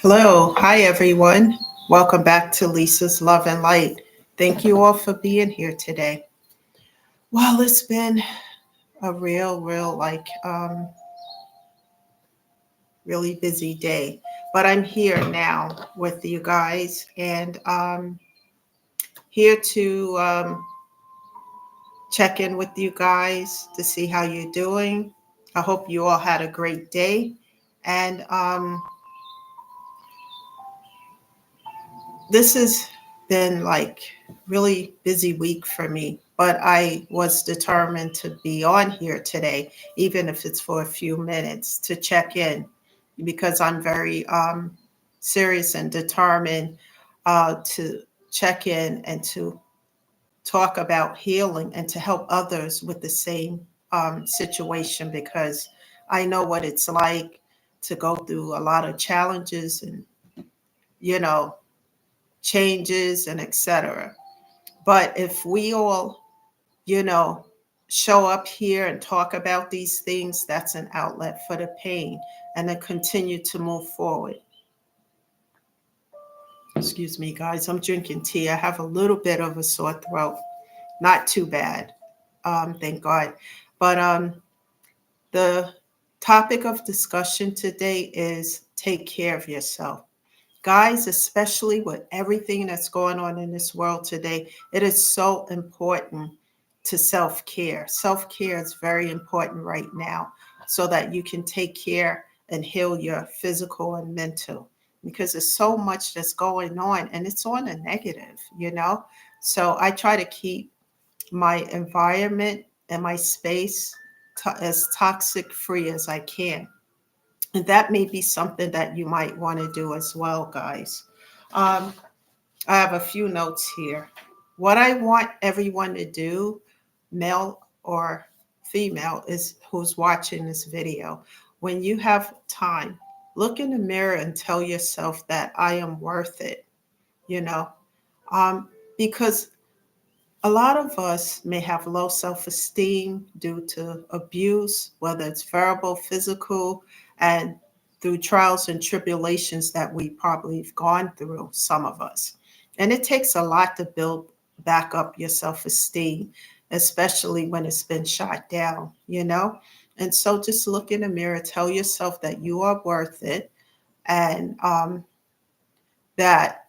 Hello. Hi, everyone. Welcome back to Lisa's Love and Light. Thank you all for being here today. Well, it's been a really busy day, but I'm here now with you guys and here to check in with you guys to see how you're doing. I hope you all had a great day. And this has been like really busy week for me, but I was determined to be on here today, even if it's for a few minutes to check in, because I'm very serious and determined to check in and to talk about healing and to help others with the same situation, because I know what it's like to go through a lot of challenges and you know changes and etc. But if we all, you know, show up here and talk about these things, that's an outlet for the pain and then continue to move forward. Excuse me, guys. I'm drinking tea. I have a little bit of a sore throat. Not too bad. Thank God. But the topic of discussion today is take care of yourself. Guys, especially with everything that's going on in this world today, it is so important to self care. Self care is very important right now so that you can take care and heal your physical and mental, because there's so much that's going on and it's on a negative. So I try to keep my environment and my space as toxic free as I can. And that may be something that you might want to do as well, guys. Um, I have a few notes here. What I want everyone to do, male or female, is who's watching this video. When you have time, look in the mirror and tell yourself that I am worth it, you know, because a lot of us may have low self esteem due to abuse, whether it's verbal, physical, and through trials and tribulations that we probably have gone through, some of us. And it takes a lot to build back up your self esteem, especially when it's been shot down. And so just look in the mirror, tell yourself that you are worth it and that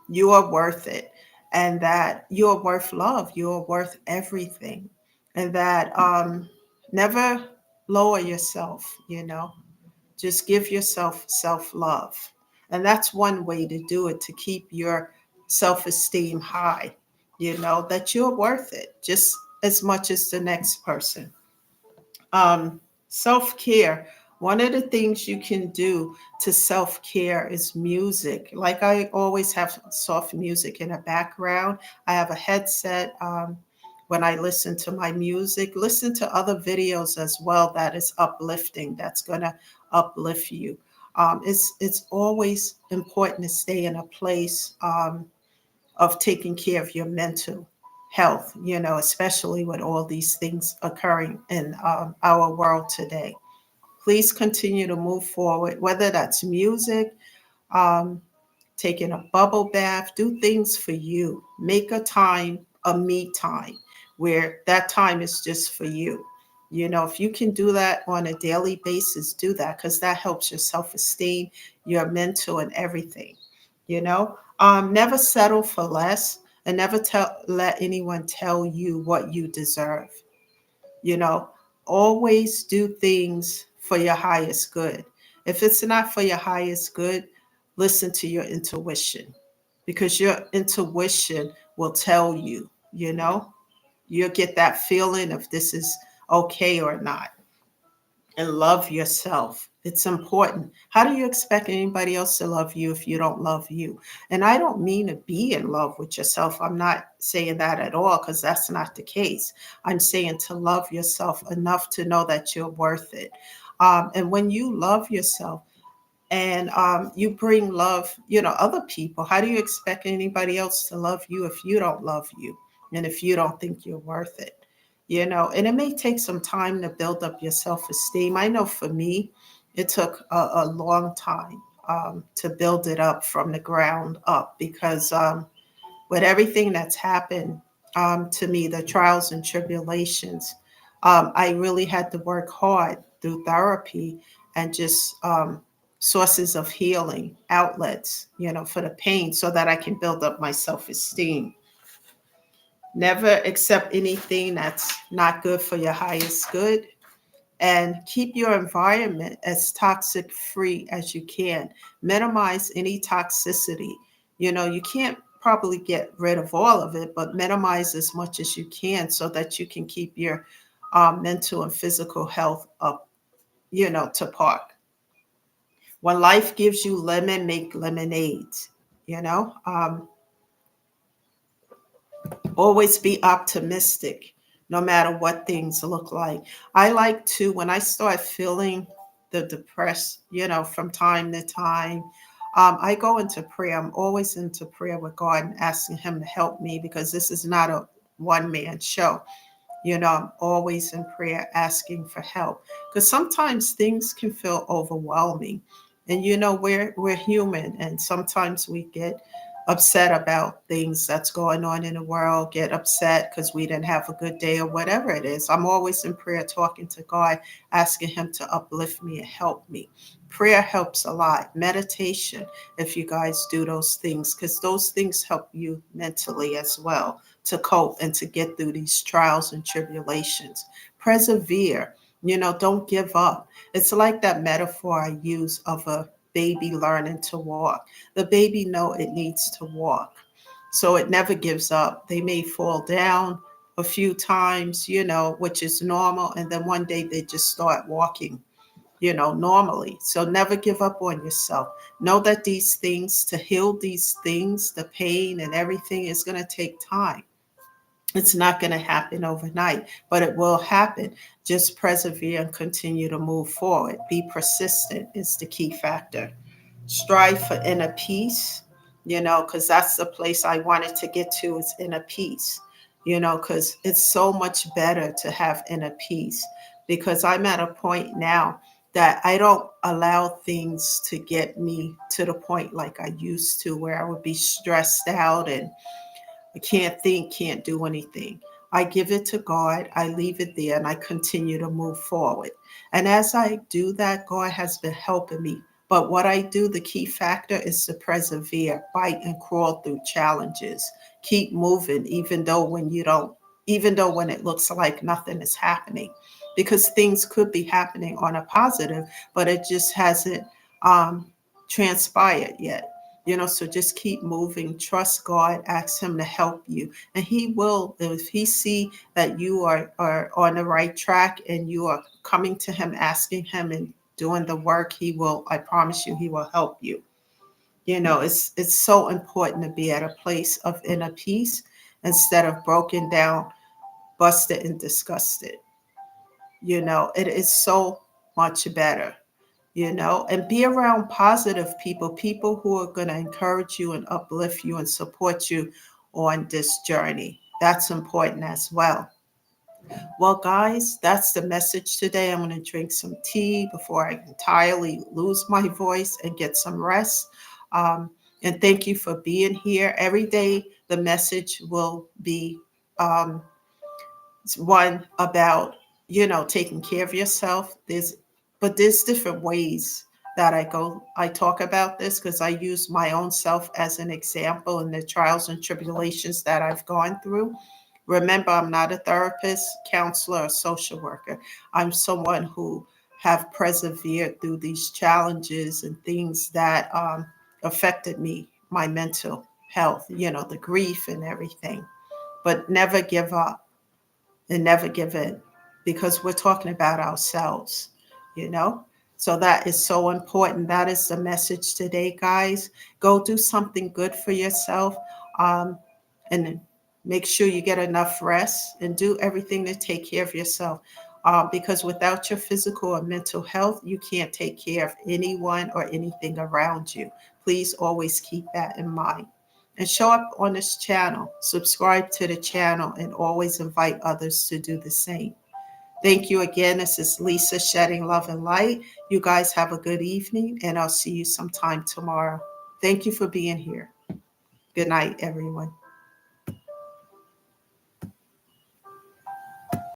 you are worth it, and that you are worth love. You are worth everything. And that never lower yourself. Just give yourself self love. And that's one way to do it, to keep your self esteem high, that you're worth it just as much as the next person. Self care. One of the things you can do to self care is music. Like I always have soft music in the background. I have a headset. When I listen to my music, listen to other videos as well that is uplifting, that's going to uplift you. It's always important to stay in a place of taking care of your mental health, especially with all these things occurring in our world today. Please continue to move forward, whether that's music, um, taking a bubble bath, do things for you. Make a time, a me time, where that time is just for you. If you can do that on a daily basis, do that, because that helps your self esteem, your mental, and everything. Never settle for less, and never let anyone tell you what you deserve. You know, Always do things for your highest good. If it's not for your highest good, listen to your intuition, because your intuition will tell you'll get that feeling if this is okay or not. And love yourself. It's important. How do you expect anybody else to love you if you don't love you? And I don't mean to be in love with yourself. I'm not saying that at all, because that's not the case. I'm saying to love yourself enough to know that you're worth it. And when you love yourself and you bring love, other people, how do you expect anybody else to love you if you don't love you and if you don't think you're worth it? And it may take some time to build up your self esteem. I know for me, It took a long time to build it up from the ground up because with everything that's happened to me, the trials and tribulations, I really had to work hard through therapy and just sources of healing, outlets, for the pain so that I can build up my self esteem. Never accept anything that's not good for your highest good, and keep your environment as toxic free as you can. Minimize any toxicity. You can't probably get rid of all of it, but minimize as much as you can so that you can keep your mental and physical health up, to park. When life gives you lemon, make lemonade. You know, always be optimistic no matter what things look like. I like to, when I start feeling the depressed, from time to time, I go into prayer. I'm always into prayer with God and asking Him to help me because this is not a one man show. I'm always in prayer asking for help because sometimes things can feel overwhelming. And we're human and sometimes we get upset about things that's going on in the world, get upset because we didn't have a good day or whatever it is. I'm always in prayer talking to God, asking Him to uplift me and help me. Prayer helps a lot. Meditation, if you guys do those things, because those things help you mentally as well to cope and to get through these trials and tribulations. Persevere, don't give up. It's like that metaphor I use of a baby learning to walk. The baby know it needs to walk. So it never gives up. They may fall down a few times, which is normal. And then one day they just start walking, normally. So never give up on yourself. Know that these things, to heal these things, the pain and everything is going to take time. It's not going to happen overnight, but it will happen. Just persevere and continue to move forward. Be persistent is the key factor. Strive for inner peace, because that's the place I wanted to get to is inner peace, because it's so much better to have inner peace because I'm at a point now that I don't allow things to get me to the point like I used to where I would be stressed out and I can't think, can't do anything. I give it to God, I leave it there, and I continue to move forward. And as I do that, God has been helping me. But what I do, the key factor is to persevere, fight and crawl through challenges. Keep moving, even though when it looks like nothing is happening. Because things could be happening on a positive, but it just hasn't um, transpired yet. So just keep moving, trust God, ask Him to help you, and He will. If He see that you are on the right track and you are coming to Him, asking Him and doing the work, He will, I promise you, He will help you. It's so important to be at a place of inner peace instead of broken down, busted and disgusted. It is so much better, and be around positive people who are going to encourage you and uplift you and support you on this journey. That's important as well. Well, guys, that's the message today. I'm going to drink some tea before I entirely lose my voice and get some rest. Um, and thank you for being here. Every day, the message will be um, one about taking care of yourself. There's different ways that I talk about this because I use my own self as an example in the trials and tribulations that I've gone through. Remember, I'm not a therapist, counselor, or social worker. I'm someone who have persevered through these challenges and things that affected me, my mental health, the grief and everything. But never give up and never give in because we're talking about ourselves, you know? So that is so important. That is the message today, guys. Go do something good for yourself, and make sure you get enough rest and do everything to take care of yourself. Because without your physical or mental health, you can't take care of anyone or anything around you. Please always keep that in mind and show up on this channel. Subscribe to the channel and always invite others to do the same. Thank you again. This is Lisa shedding love and light. You guys have a good evening, and I'll see you sometime tomorrow. Thank you for being here. Good night, everyone.